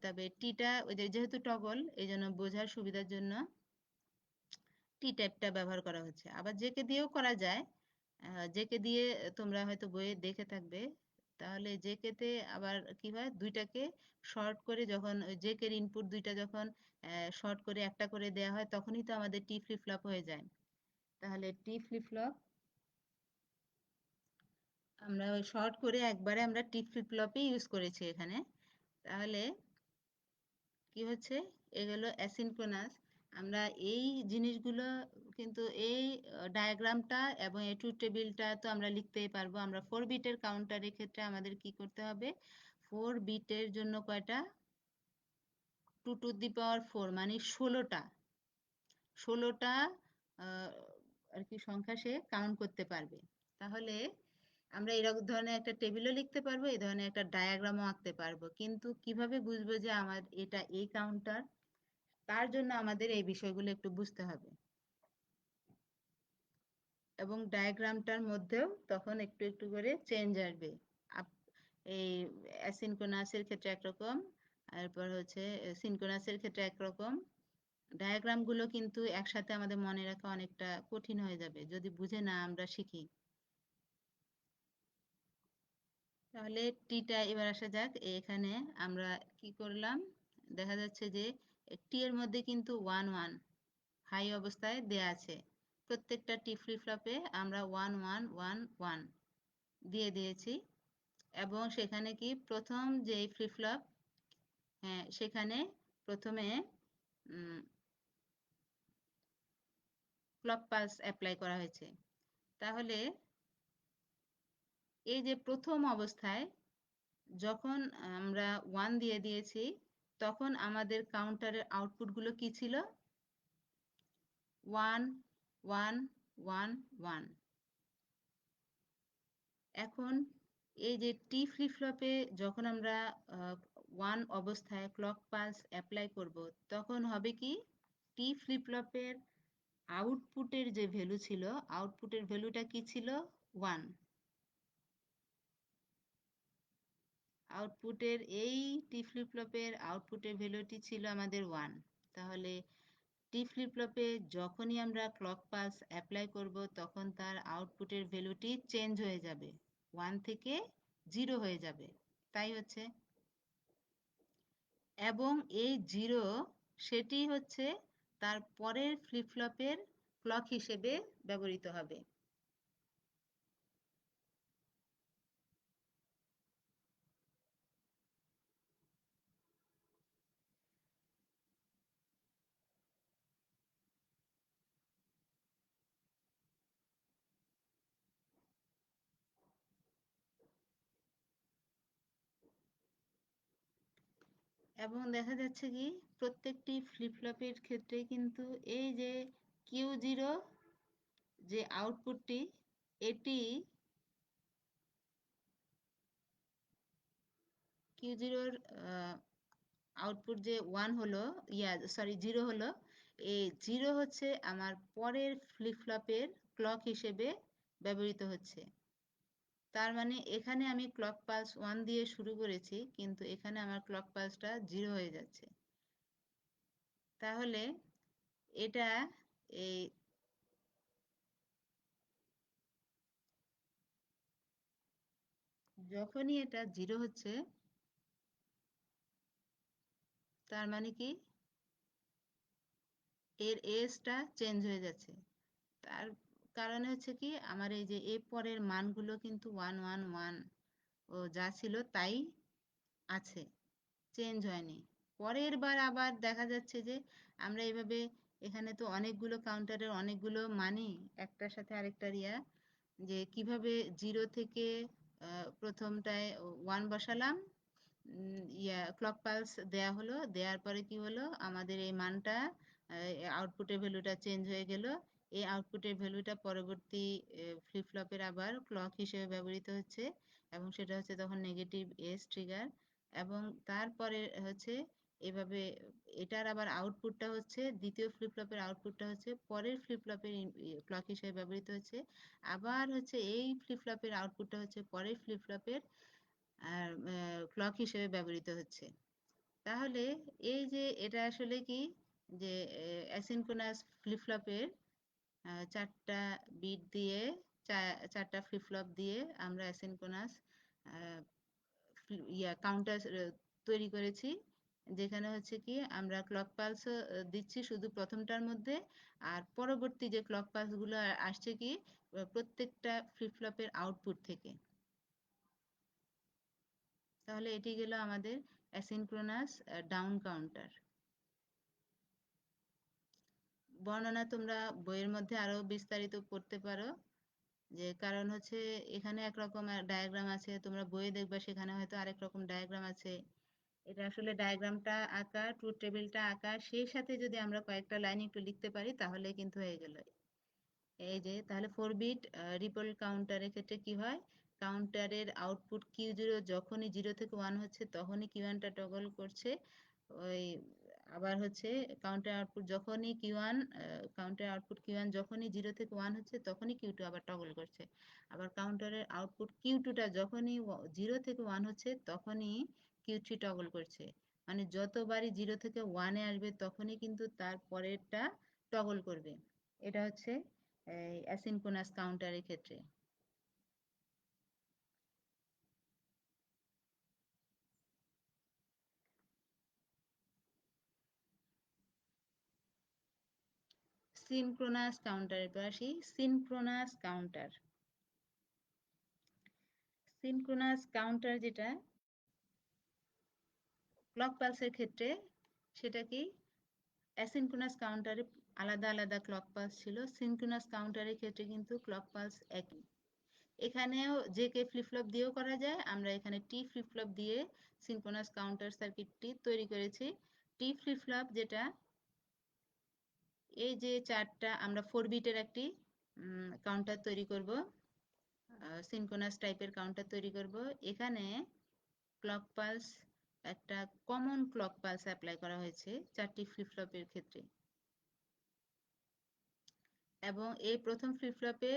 তবে টিটা ওই যে যেহেতু টগল এই জন্য বোঝার সুবিধার জন্য টি টাইপটা ব্যবহার করা হচ্ছে। আবার জেকে দিয়েও করা যায়। জেকে দিয়ে তোমরা হয়তো বইয়ে দেখে থাকবে। তাহলে জেকেতে আবার কি হয়, দুইটাকে শর্ট করে যখন জেকের ইনপুট দুইটা যখন শর্ট করে একটা করে দেয়া হয় তখনই তো আমাদের টি ফ্লিপ ফ্লপ হয়ে যায়। তাহলে টি ফ্লিপ ফ্লপ আমরা ওই শর্ট করে একবারে আমরা টি ফ্লিপ ফ্লপই ইউজ করেছি এখানে। তাহলে কি হচ্ছে, এগুলো অ্যাসিনক্রোনাস। আমরা এই জিনিসগুলো কিন্তু এই ডায়াগ্রামটা এবং এই ট্রুথ টেবিলটা তো আমরা লিখতেই পারবো। আমরা 4 বিটের কাউন্টারের ক্ষেত্রে আমাদের কি করতে হবে, 4 বিটের জন্য কয়টা, 2 টু দি পাওয়ার 4 মানে 16টা, 16টা আর কি সংখ্যা সে কাউন্ট করতে পারবে। তাহলে আমরা এরকম ধরনের একটা টেবিলও লিখতে পারবো, এই ধরনের একটা ডায়াগ্রামও আঁকতে পারবো, কিন্তু কিভাবে বুঝবো যে আমার এটা এই কাউন্টার, তার জন্য আমাদের এই বিষয়গুলো একটু বুঝতে হবে। এবং ডায়াগ্রামটার মধ্যেও তখন একটু একটু করে চেঞ্জ আসবে। এই অ্যাসিনক্রোনাসের ক্ষেত্রে একরকম, তারপর হচ্ছে সিনক্রোনাসের ক্ষেত্রে একরকম, ডায়াগ্রামগুলো কিন্তু একসাথে আমাদের মনে রাখা অনেকটা কঠিন হয়ে যাবে যদি বুঝে না আমরা শিখি। তাহলে টিটা এবার আসা যাক। এখানে আমরা কি করলাম, দেখা যাচ্ছে যে টি এর মধ্যে কিন্তু 1 1 হাই অবস্থায় দেয়া আছে। প্রত্যেকটা টি ফ্লিপ ফ্লপে আমরা 1 1 1 1 দিয়ে দিয়েছি এবং সেখানে কি প্রথম যে ফ্লিপ ফ্লপ, হ্যাঁ সেখানে প্রথমে ক্লক পালস অ্যাপ্লাই করা হয়েছে। তাহলে এই যে প্রথম অবস্থায় যখন আমরা 1 দিয়ে দিয়েছি, তখন আমাদের কাউন্টারের আউটপুটগুলো কি ছিল? 1 1 1 1। এখন এই যে টি ফ্লিপ ফ্লপে যখন আমরা 1 অবস্থায় ক্লক পালস অ্যাপ্লাই করব, তখন হবে কি, টি ফ্লিপ ফ্লপের আউটপুটের যে ভ্যালু ছিল, আউটপুটের ভ্যালুটা কি ছিল? 1। আউটপুটের এই টি ফ্লিপ ফ্লপের আউটপুটের ভ্যালুটি ছিল আমাদের 1। তাহলে টি ফ্লিপ ফ্লপে যখনই আমরা ক্লক পালস অ্যাপ্লাই করব, তখন তার আউটপুটের ভ্যালুটি চেঞ্জ হয়ে যাবে, 1 থেকে 0 হয়ে যাবে। তাই হচ্ছে, এবং এই 0 সেটি হচ্ছে তার পরের ফ্লিপ ফ্লপের ক্লক হিসেবে ব্যবহৃত হবে। এবং দেখা যাচ্ছে কি প্রত্যেকটি ফ্লিপ ফ্লপের ক্ষেত্রে কিন্তু এই যে Q0 যে আউটপুটটি, এটি Q0 আউটপুট যে 1 হলো, সরি 0 হলো, এই 0 হচ্ছে আমার পরের ফ্লিপ ফ্লপের ক্লক হিসেবে ব্যবহৃত হচ্ছে। তার মানে এখানে আমি ক্লক পালস 1 দিয়ে শুরু করেছি, কিন্তু এখানে আমার ক্লক পালসটা 0 হয়ে যাচ্ছে। তাহলে এটা এই যখনই এটা 0 হচ্ছে, তার মানে কি এর এজটা চেঞ্জ হয়ে যাচ্ছে। তার কারণে হচ্ছে কি আমার এই যে এর পরের মানগুলো কিন্তু 1 1 1 ও যা ছিল তাই আছে, চেঞ্জ হয়নি। পরের বার আবার দেখা যাচ্ছে যে আমরা এভাবে, এখানে তো অনেকগুলো কাউন্টারের অনেকগুলো মানই একটার সাথে আরেকটার যে কিভাবে 0 থেকে প্রথমটায় 1 বসালাম, ক্লক পালস দেয়া হলো, দেওয়ার পরে কি হলো, আমাদের এই মানটা আউটপুটের ভ্যালুটা চেঞ্জ হয়ে গেল। এই আউটপুটের ভ্যালুটা পরবর্তী ফ্লিপ ফ্লপের আবার ক্লক হিসেবে ব্যবহৃত হচ্ছে, এবং সেটা হচ্ছে তখন নেগেটিভ এজ ট্রিগার। এবং তারপরে হচ্ছে এভাবে এটার আবার আউটপুটটা হচ্ছে, দ্বিতীয় ফ্লিপ ফ্লপের আউটপুটটা হচ্ছে পরের ফ্লিপ ফ্লপের ক্লক হিসেবে ব্যবহৃত হচ্ছে। আবার হচ্ছে এই ফ্লিপ ফ্লপের আউটপুটটা হচ্ছে পরের ফ্লিপ ফ্লপের আর ক্লক হিসেবে ব্যবহৃত হচ্ছে। তাহলে এই যে এটা আসলে কি, যে অ্যাসিনক্রোনাস ফ্লিপ ফ্লপের 4টা বিট দিয়ে, চারটা ফ্লিপ ফ্লপ দিয়ে আমরা অ্যাসিনক্রোনাস কাউন্টার তৈরি করেছি, যেখানে হচ্ছে কি আমরা ক্লক পালস দিচ্ছি শুধু প্রথমটার মধ্যে, আর পরবর্তী যে ক্লক পালস গুলো আসছে কি প্রত্যেকটা ফ্লিপ ফ্লপের আউটপুট থেকে। তাহলে এটি গেল আমাদের অ্যাসিনক্রোনাস ডাউন কাউন্টার। বর্ণনা তোমরা বইয়ের মধ্যে আরো বিস্তারিত পড়তে পারো, যে কারণ হচ্ছে এখানে একরকম ডায়াগ্রাম আছে, তোমরা বইয়ে দেখবা সেখানে হয়তো আরেক রকম ডায়াগ্রাম আছে। এটা আসলে ডায়াগ্রামটা আঁকা, ট্রুথ টেবিলটা আঁকা, সেই সাথে যদি আমরা কয়েকটা লাইন একটু লিখতে পারি তাহলে কিন্তু হয়ে গেল। এই যে তাহলে 4 বিট রিপল কাউন্টারের ক্ষেত্রে কি হয়, কাউন্টারের আউটপুট Q0 যখনই 0 থেকে 1 হচ্ছে তখনই Q1টা টগল করছে। ওই আবার হচ্ছে কাউন্টার আউটপুট যখনই Q1, কাউন্টার আউটপুট Q1 যখনই 0 থেকে 1 হচ্ছে তখনই Q2 আবার টগল করছে। আবার কাউন্টারের আউটপুট Q2টা যখনই 0 থেকে 1 হচ্ছে তখনই Q3 টগল করছে। মানে যতবারই 0 থেকে 1-এ আসবে তখনই কিন্তু তার পরেরটা টগল করবে। এটা হচ্ছে এই অ্যাসিনক্রোনাস কাউন্টারের ক্ষেত্রে। সিনক্রোনাস কাউন্টারের পর আসি। Synchronous counter. সিনক্রোনাস কাউন্টার যেটা ক্লক পালসের ক্ষেত্রে, সেটা কি অ্যাসিনক্রোনাস কাউন্টারে আলাদা আলাদা ক্লক পালস ছিল, সিনক্রোনাস কাউন্টারের ক্ষেত্রে কিন্তু ক্লক পালস একই। এখানেও জে কে ফ্লিপ ফ্লপ দিয়েও করা যায়, আমরা এখানে টি ফ্লিপ ফ্লপ দিয়ে সিনক্রোনাস কাউন্টার সার্কিটটি তৈরি করেছি। টি ফ্লিপ ফ্লপ যেটা, এই যে চারটা আমরা 4 বিটের একটি কাউন্টার তৈরি করব, সিনক্রোনাস টাইপের কাউন্টার তৈরি করব। এখানে ক্লক পালস, একটা কমন ক্লক পালস অ্যাপ্লাই করা হয়েছে চারটি ফ্লিপ ফ্লপের ক্ষেত্রে। এবং এই প্রথম ফ্লিপ ফ্লপে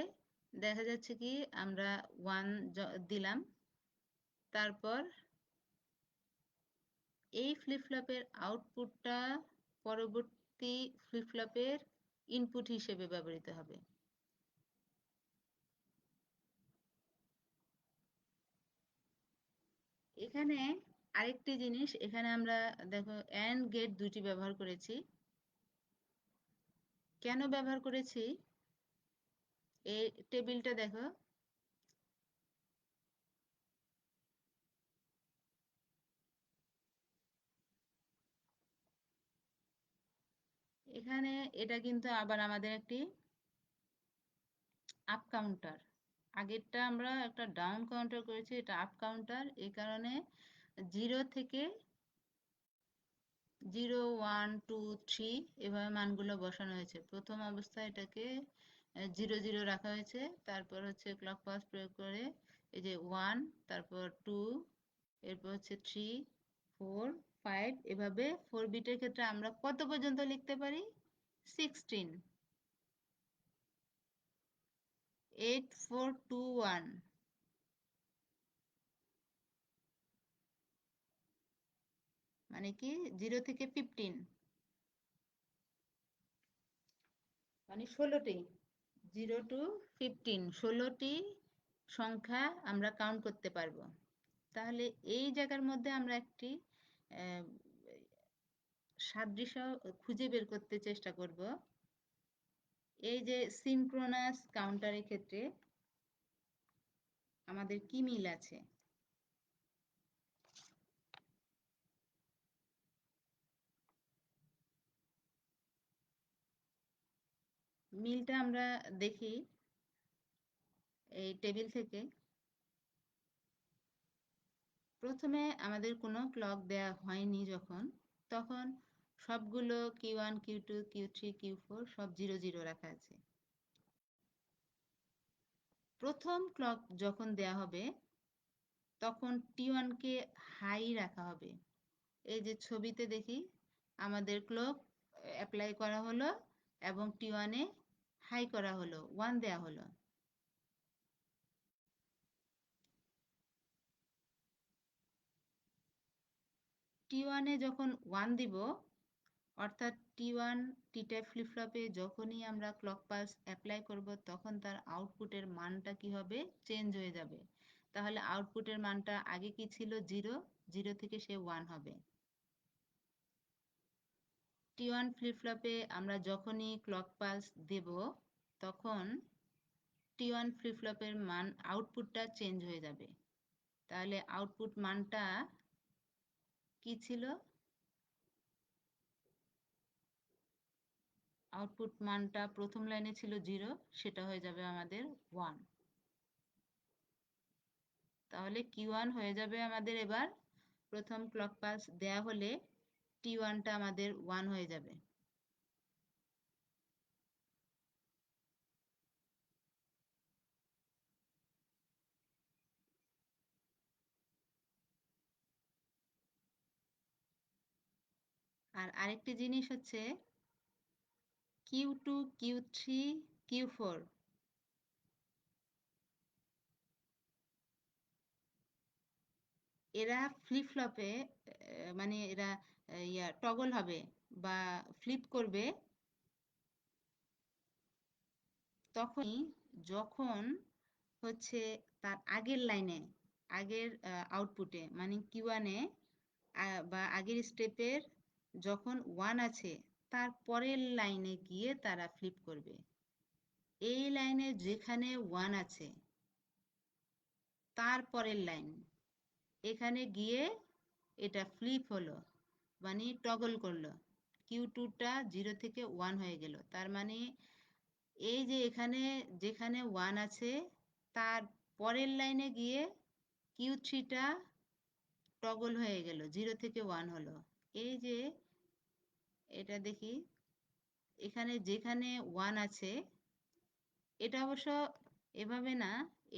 দেখা যাচ্ছে কি আমরা 1 দিলাম, তারপর এই ফ্লিপ ফ্লপের আউটপুটটা পরবর্তী ফ্লিপ ফ্লপের ইনপুট হিসেবে ব্যবহৃত হবে। এখানে আরেকটি জিনিস, এখানে আমরা দেখো অ্যান্ড গেট দুটি ব্যবহার করেছি। কেন ব্যবহার করেছি? এই টেবিলটা দেখো, এখানে এটা কিন্তু আবার আমাদের একটি আপ কাউন্টার। আগেরটা আমরা একটা ডাউন কাউন্টার করেছি, এটা আপ কাউন্টার। এই কারণে 0 থেকে 0 1 2 3 এভাবে মানগুলো বসানো হয়েছে। প্রথম অবস্থায় এটাকে 0 0 রাখা হয়েছে, তারপর হচ্ছে ক্লক পালস প্রয়োগ করে এই যে 1, তারপর 2, এরপর হচ্ছে 3 4 5, এভাবে 4 বিটের ক্ষেত্রে আমরা কত পর্যন্ত লিখতে পারি? 16, 8 4 2 1, মানে কি 0 থেকে 15, মানে 16টি, 0 টু 15, 16টি সংখ্যা আমরা কাউন্ট করতে পারবো। তাহলে এই জায়গার মধ্যে আমরা একটি আহ, সাদৃশ্য খুঁজে বের করতে চেষ্টা করব। এই যে সিনক্রোনাস কাউন্টারের ক্ষেত্রে আমাদের কি মিল আছে? মিলটা আমরা দেখি এই টেবিল থেকে। প্রথমে আমাদের কোনো ক্লক দেয়া হয়নি যখন, তখন সবগুলো Q1 Q2 Q3 Q4 সব 0 0 রাখা আছে। প্রথম ক্লক যখন দেয়া হবে তখন T1 কে হাই রাখা হবে। এই যে ছবিতে দেখি আমাদের ক্লক অ্যাপ্লাই করা হলো এবং T1 এ হাই করা হলো, 1 দেয়া হলো। T1 এ যখন 1 দিব, অর্থাৎ T1 টি টাইপ ফ্লিপ ফ্লপে যখনই আমরা ক্লক পালস অ্যাপ্লাই করব তখন তার আউটপুটের মানটা কি হবে? চেঞ্জ হয়ে যাবে। তাহলে আউটপুটের মানটা আগে কি ছিল? 0, 0 থেকে সে 1 হবে। T1 ফ্লিপ ফ্লপে আমরা যখনই ক্লক পালস দেব তখন T1 ফ্লিপ ফ্লপের মান, আউটপুটটা চেঞ্জ হয়ে যাবে। তাহলে আউটপুট মানটা কি ছিল? আউটপুট মানটা প্রথম লাইনে ছিল 0, সেটা হয়ে যাবে আমাদের 1। তাহলে Q1 হয়ে যাবে আমাদের এবার, প্রথম ক্লক পালস দেয়া হলে T1টা আমাদের 1 হয়ে যাবে। আর আরেকটি জিনিস হচ্ছে Q2 Q3 Q4, এরা ফ্লিপ ফ্লপে মানে এরা টগল হবে বা ফ্লিপ করবে তখনই যখন হচ্ছে তার আগের লাইনে আগের আউটপুটে মানে কিউ1-এ বা আগের স্টেপের যখন 1 আছে তার পরের লাইনে গিয়ে তারা ফ্লিপ করবে। এই লাইনে যেখানে 1 আছে তার পরের লাইন এখানে গিয়ে এটা ফ্লিপ হলো মানে টগল করলো, কিউ2টা 0 থেকে 1 হয়ে গেল। তার মানে এই যে এখানে যেখানে 1 আছে তার পরের লাইনে গিয়ে কিউ3টা টগল হয়ে গেল, 0 থেকে 1 হলো। এই যে এটা দেখি এখানে যেখানে 1 আছে এটা অবশ্য এভাবে না,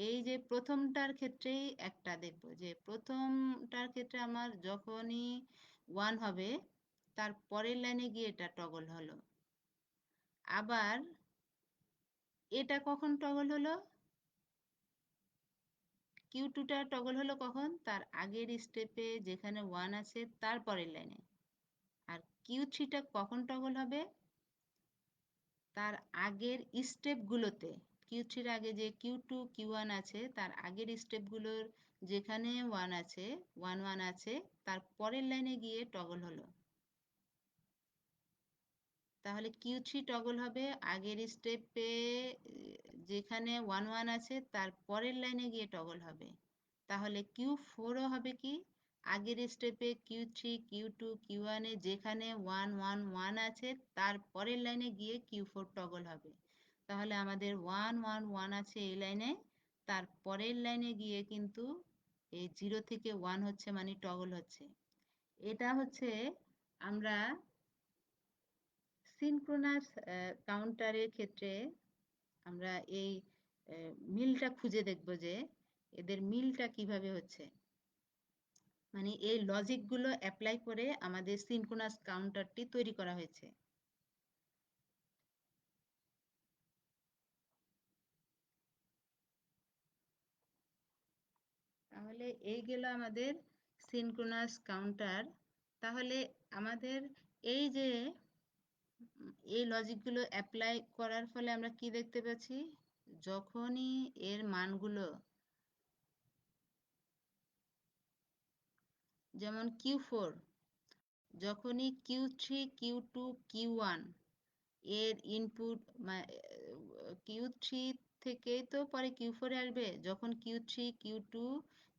এই যে প্রথমটার ক্ষেত্রেই একটা দেখব যে প্রথমটার ক্ষেত্রে আমার যখনই 1 হবে তার পরের লাইনে গিয়ে এটা টগল হলো। আবার এটা কখন টগল হলো, কিউ2টা টগল হলো কখন, তার আগের স্টেপে যেখানে 1 আছে তার পরের লাইনে। আর কিউ3টা কখন টগল হবে, তার আগের স্টেপগুলোতে, কিউ3-র আগে যে কিউ2 কিউ1 আছে তার আগের স্টেপগুলোর যেখানে 1 আছে 1 আছে তার পরের লাইনে গিয়ে টগল হলো। তাহলে কিউ3 টগল হবে আগের স্টেপে যেখানে 1 আছে তার পরের লাইনে গিয়ে টগল হবে। তাহলে কিউ4ও হবে কি, আগের স্টেপে কিউ3 কিউ2 কিউ1-এ যেখানে 1 আছে তার পরের লাইনে গিয়ে কিউ4 টগল হবে। তাহলে আমাদের 1 আছে এই লাইনে, তার পরের লাইনে গিয়ে কিন্তু এই 0 থেকে 1 হচ্ছে মানে টগল হচ্ছে। এটা হচ্ছে আমরা সিনক্রোনাস কাউন্টারের ক্ষেত্রে আমরা এই মিলটা খুঁজে দেখব যে এদের মিলটা কিভাবে হচ্ছে, মানে এই লজিকগুলো অ্যাপ্লাই করে আমাদের সিনক্রোনাস কাউন্টারটি তৈরি করা হয়েছে। তাহলে এই গেল আমাদের সিনক্রোনাস কাউন্টার। তাহলে আমাদের এই যে এই লজিকগুলো অ্যাপ্লাই করার ফলে আমরা কি দেখতে পাচ্ছি, যখনই এর মানগুলো যেমন কিউ4 যখনই কিউ3 কিউ2 কিউ1 এর ইনপুট কিউ3 থেকেই তো পরে কিউ4-এ আসবে। যখন কিউ3 কিউ2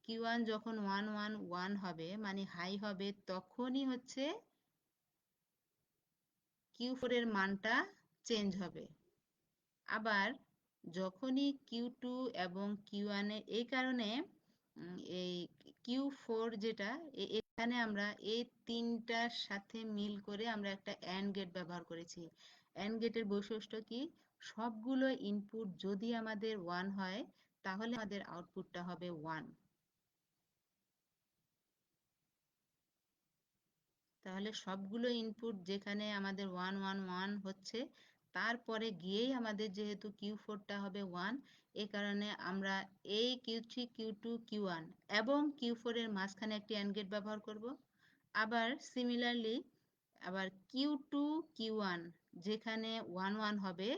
কিউ1 যখন 1 হবে মানে হাই হবে তখনই হচ্ছে কিউ4-এর মানটা চেঞ্জ হবে। আবার যখনই কিউ2 এবং কিউ1 এই কারণে এই কিউ4 যেটা এখানে আমরা এই তিনটার সাথে মিল করে আমরা একটা অ্যান্ড গেট ব্যবহার করেছি। অ্যান্ড গেটের বৈশিষ্ট্য কি, সবগুলো ইনপুট যদি আমাদের 1 হয় তাহলে আমাদের আউটপুটটা হবে 1। তাহলে সবগুলো ইনপুট যেখানে আমাদের 1 হচ্ছে তারপরে গিয়েই আমাদের যেহেতু কিউ4টা হবে 1, এ কারণে আমরা এই কিউ3 কিউ2 কিউ1 এবং কিউ4-এর মাঝখানে একটি অ্যান্ড গেট ব্যবহার করব। আবার সিমিলারলি আবার কিউ2 কিউ1 যেখানে 1 হবে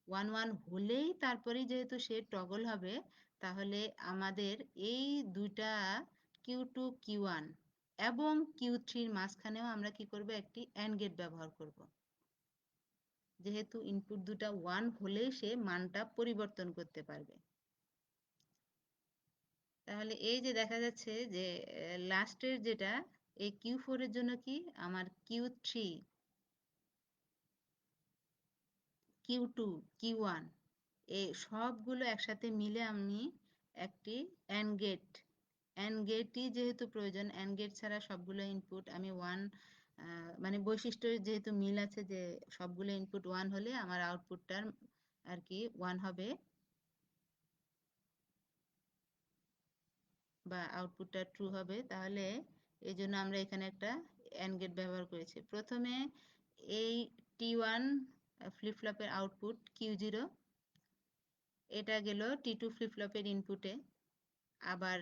1 হলেই তারপরেই যেহেতু সে টগল হবে, তাহলে আমাদের এই দুইটা কিউ2 কিউ1 এবং কিউ3-র মাঝখানেও আমরা কি করব, একটি অ্যান্ড গেট ব্যবহার করব। যেহেতু ইনপুট দুটা 1 হলেই সে মানটা পরিবর্তন করতে পারবে। তাহলে এই যে দেখা যাচ্ছে যে লাস্টের যেটা এই কিউ4-এর জন্য কি আমার কিউ3 কিউ2 কিউ1 এই সবগুলো একসাথে মিলে আমি একটি অ্যান্ড গেটই যেহেতু প্রয়োজন, অ্যান্ড গেট ছাড়া সবগুলো ইনপুট আমি 1 মানে বৈশিষ্ট্য যেহেতু মিল আছে যে সবগুলো ইনপুট 1 হলে আমার আউটপুটটার আর কি 1 হবে বা আউটপুটটা ট্রু হবে। তাহলে এই জন্য আমরা এখানে একটা অ্যান্ড গেট ব্যবহার করেছি। প্রথমে এই টি1 ফ্লিপ ফ্লপের আউটপুট কিউ0 এটা গেল টি2 ফ্লিপ ফ্লপের ইনপুটে। আবার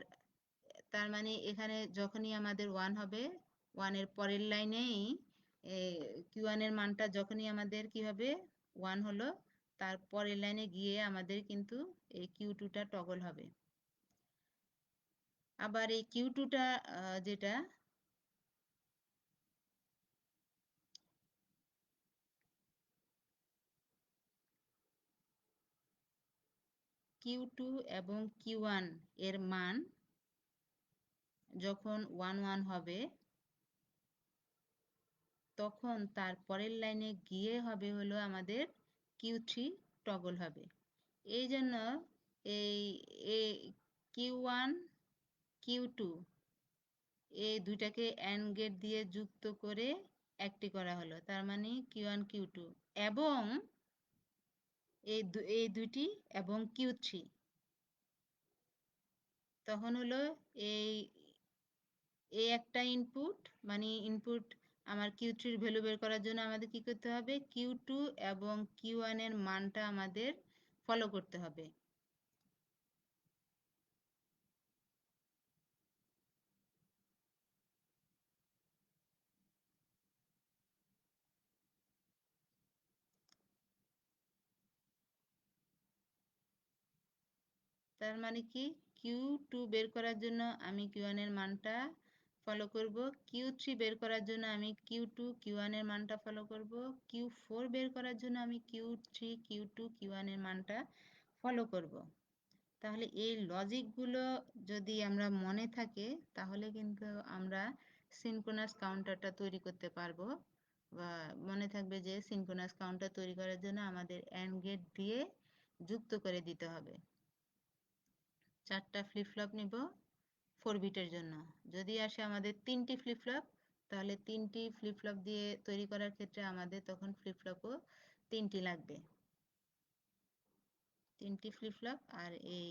তার মানে এখানে যখনই আমাদের 1 হবে, 1 এর পরের লাইনেই Q1 এর মানটা যখনই আমাদের কি হবে 1 হলো, তার পরের লাইনে গিয়ে আমাদের কিন্তু এই Q2টা টগল হবে। আবার এই Q2টা যেটা Q2 এবং Q1 এর মান যখন 1 1 হবে, তখন তার পরের লাইনে গিয়ে হবে হলো আমাদের Q3 টগল হবে। এই জন্য এই Q1 Q2 এই দুইটাকে অ্যান্ড গেট দিয়ে যুক্ত করে একটি করা হলো, তার মানে Q1 Q2 এবং এই দুটি এবং Q3, তখন হলো এই এই একটা ইনপুট, মানে ইনপুট আমার Q3 এর ভ্যালু বের করার জন্য আমাদের কি করতে হবে, Q2 এবং Q1 এর মানটা আমাদের ফলো করতে হবে। তার মানে কি, Q2 বের করার জন্য আমি Q1 এর মানটা ফলো করব, Q3 বের করার জন্য আমি Q2 Q1 এর মানটা ফলো করব, Q4 বের করার জন্য আমি Q3 Q2 Q1 এর মানটা ফলো করব। তাহলে এই লজিকগুলো যদি আমরা মনে থাকে, তাহলে কিন্তু আমরা সিনক্রোনাস কাউন্টারটা তৈরি করতে পারবো। বা মনে থাকবে যে সিনক্রোনাস কাউন্টার তৈরি করার জন্য আমাদের অ্যান্ড গেট দিয়ে যুক্ত করে দিতে হবে। 4টা ফ্লিপ ফ্লপ নিব 4 বিটের জন্য। যদি আসে আমাদের 3টি ফ্লিপ ফ্লপ, তাহলে 3টি ফ্লিপ ফ্লপ দিয়ে তৈরি করার ক্ষেত্রে আমাদের তখন ফ্লিপ ফ্লপও 3টি লাগবে। 3টি ফ্লিপ ফ্লপ আর এই,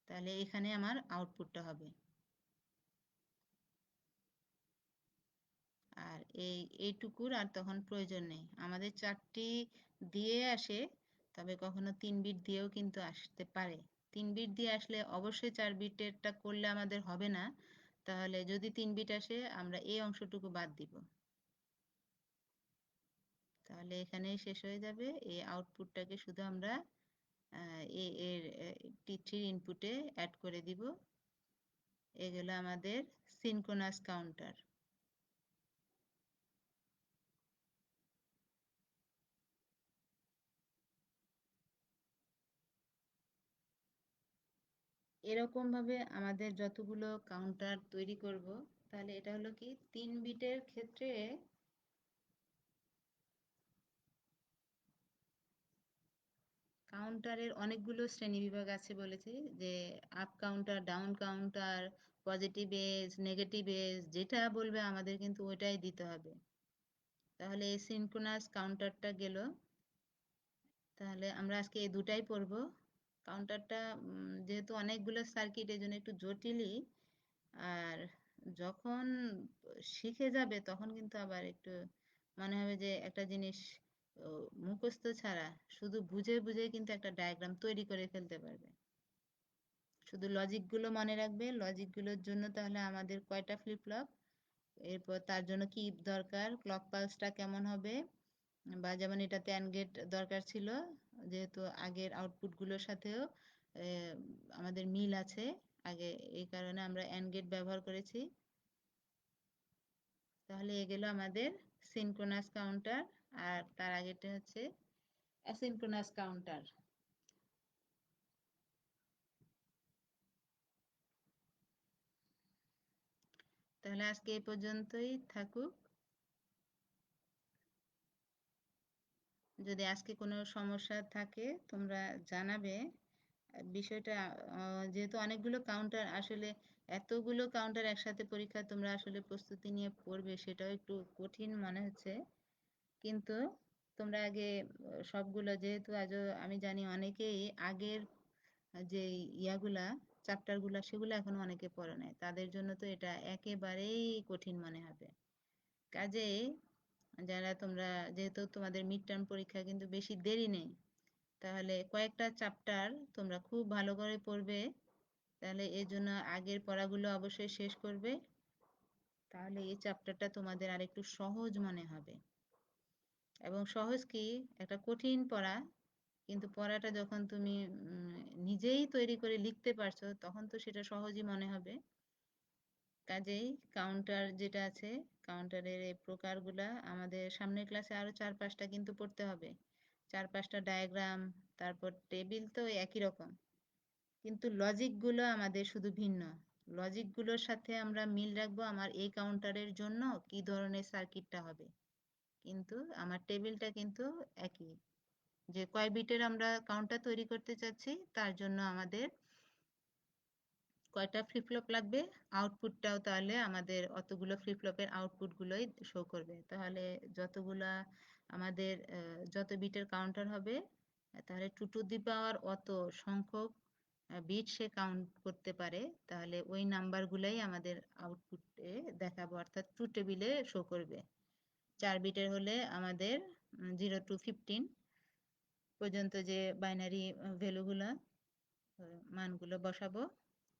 তাহলে এখানে আমার আউটপুটটা হবে। আর এইটুকুর আর তখন প্রয়োজন নেই, আমাদের 4টি দিয়ে আসে, তবে কখনো 3 বিট দিয়েও কিন্তু আসতে পারে। 3 বিট দিয়ে আসলে অবশ্যই 4 বিটেরটা করলে আমাদের হবে না, তাহলে যদি 3 বিট আসে আমরা এই অংশটুকু বাদ দিব। তাহলে এখানেই শেষ হয়ে যাবে। এই আউটপুটটাকে শুধু আমরা এর T3 ইনপুটে অ্যাড করে দিব। এগুলো আমাদের সিনক্রোনাস কাউন্টার। এরকম ভাবে আমাদের যতগুলো কাউন্টার তৈরি করব, তাহলে এটা হলো কি 3 বিটের ক্ষেত্রে কাউন্টারের অনেকগুলো শ্রেণীবিভাগ আছে বলেছি, যে up counter, down counter, positive edge, negative edge, যেটা বলবে আমাদের কিন্তু ওইটাই দিতে হবে। তাহলে এই সিনক্রোনাস কাউন্টারটা গেল। তাহলে আমরা আজকে এই দুটাই পড়ব। কাউন্টারটা যেহেতু অনেকগুলো সার্কিট, এই জন্য একটু জটিলই। আর যখন শিখে যাবে তখন কিন্তু আবার একটু মনে হবে যে একটা জিনিস মুখস্থ ছাড়া শুধু বুঝে বুঝে কিন্তু একটা ডায়াগ্রাম তৈরি করে ফেলতে পারবে। শুধু লজিকগুলো মনে রাখবে, লজিকগুলোর জন্য তাহলে আমাদের কয়টা ফ্লিপ ফ্লপ, এরপর তার জন্য কি দরকার, ক্লক পালসটা কেমন হবে, বা যেমন এটাতে অ্যান্ড গেট দরকার ছিল, যেহেতু আগের আউটপুটগুলোর সাথেও আমাদের মিল আছে আগে, এই কারণে আমরা অ্যান্ড গেট ব্যবহার করেছি। তাহলে এগুলো আমাদের সিনক্রোনাস কাউন্টার, আর তার আগেরটা হচ্ছে অ্যাসিনক্রোনাস কাউন্টার। তাহলে আজকে এই পর্যন্তই থাকুক। যদি আজকে কোনো সমস্যা থাকে তোমরা জানাবে। বিষয়টা যেহেতু অনেকগুলো কাউন্টার, আসলে এতগুলো কাউন্টার একসাথে পরীক্ষা তোমরা আসলে প্রস্তুতি নিয়ে পড়বে, সেটাও একটু কঠিন মনে হচ্ছে। কিন্তু তোমরা আগে সবগুলো, যেহেতু আজও আমি জানি অনেকেই আগের যে ইয়াগুলা, চ্যাপ্টারগুলা, সেগুলো এখনো অনেকে পড়ে নাই, তাদের জন্য তো এটা একেবারেই কঠিন মনে হবে। কাজেই যারা তোমরা, যেহেতু তোমাদের মিড টার্ম পরীক্ষা কিন্তু বেশি দেরি নেই, তাহলে কয়েকটা চ্যাপ্টার তোমরা খুব ভালো করে পড়বে। তাহলে এর জন্য আগের পড়াগুলো অবশ্যই শেষ করবে। তাহলে এই চ্যাপ্টারটা তোমাদের আরেকটু সহজ মনে হবে। এবং সহজ কি, একটা কঠিন পড়া, কিন্তু পড়াটা যখন তুমি নিজেই তৈরি করে লিখতে পারছো তখন তো সেটা সহজই মনে হবে। কাজেই কাউন্টার যেটা আছে, কাউন্টারের এই প্রকারগুলা আমাদের সামনের ক্লাসে আরো 4-5টা কিন্তু পড়তে হবে। 4-5টা ডায়াগ্রাম, তারপর টেবিল তো একই রকম, কিন্তু লজিক গুলো আমাদের শুধু ভিন্ন। লজিক গুলোর সাথে আমরা মিল রাখবো আমার এই কাউন্টারের জন্য কি ধরনের সার্কিটটা হবে, কিন্তু আমার টেবিলটা কিন্তু একই। যে কয় বিটের আমরা কাউন্টার তৈরি করতে চাচ্ছি তার জন্য আমাদের কয়টা ফ্লিপ ফ্লপ লাগবে, আউটপুটটাও তাহলে আমাদের অতগুলো ফ্লিপ ফ্লপের আউটপুট গুলোই শো করবে। তাহলে যতগুলা আমাদের যত বিটের কাউন্টার হবে, তাহলে 2 টু দি পাওয়ার অত সংখ্যক বিট সে কাউন্ট করতে পারে, তাহলে ওই নাম্বার গুলাই আমাদের আউটপুটে দেখাবো, অর্থাৎ ট্রু টেবিলে শো করবে। 4 বিটের হলে আমাদের 0 টু 15 পর্যন্ত যে বাইনারি ভ্যালুগুলা, মানগুলো বসাবো।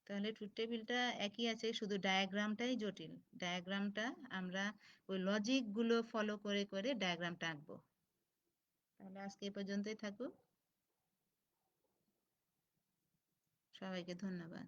তাহলে ট্রুথ টেবিলটা একই আছে, শুধু ডায়াগ্রামটাই জটিল। ডায়াগ্রামটা আমরা ওই লজিক গুলো ফলো করে করে ডায়াগ্রামটা আঁকবো। তাহলে আজকে এই পর্যন্তই থাকুক। সবাইকে ধন্যবাদ।